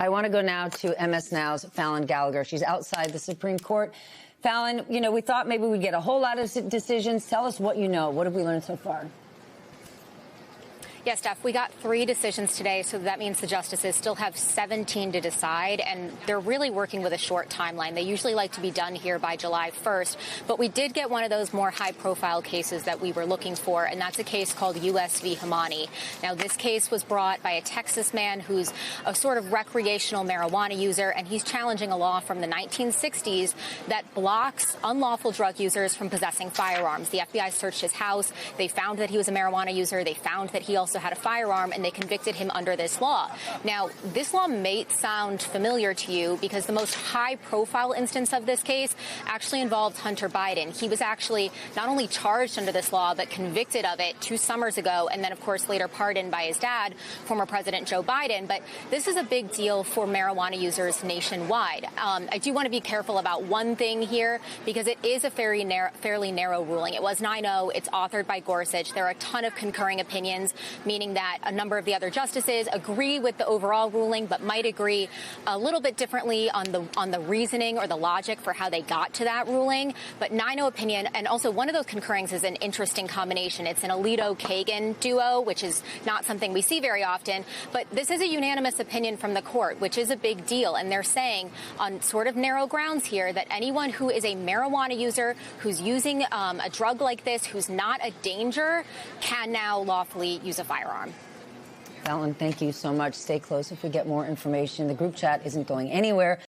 I want to go now to MS Now's Fallon Gallagher. She's outside the Supreme Court. Fallon, we thought maybe we'd get a whole lot of decisions. Tell us what you know. What have we learned so far? Yes, Steph, we got 3 decisions today, so that means the justices still have 17 to decide, and they're really working with a short timeline. They usually like to be done here by July 1st, but we did get one of those more high-profile cases that we were looking for, and that's a case called U.S. v. Hamani. Now, this case was brought by a Texas man who's a sort of recreational marijuana user, and he's challenging a law from the 1960s that blocks unlawful drug users from possessing firearms. The FBI searched his house. They found that he was a marijuana user. They found that he also had a firearm, and they convicted him under this law. Now, this law may sound familiar to you because the most high-profile instance of this case actually involved Hunter Biden. He was actually not only charged under this law, but convicted of it 2 summers ago, and then, of course, later pardoned by his dad, former President Joe Biden. But this is a big deal for marijuana users nationwide. I do want to be careful about one thing here because it is a fairly narrow ruling. It was 9-0. It's authored by Gorsuch. There are a ton of concurring opinions, meaning that a number of the other justices agree with the overall ruling, but might agree a little bit differently on the reasoning or the logic for how they got to that ruling. But 9-0 opinion, and also one of those concurrings is an interesting combination. It's an Alito-Kagan duo, which is not something we see very often. But this is a unanimous opinion from the court, which is a big deal. And they're saying on sort of narrow grounds here that anyone who is a marijuana user, who's using a drug like this, who's not a danger, can now lawfully use a firearm. Fallon, thank you so much. Stay close if we get more information. The group chat isn't going anywhere.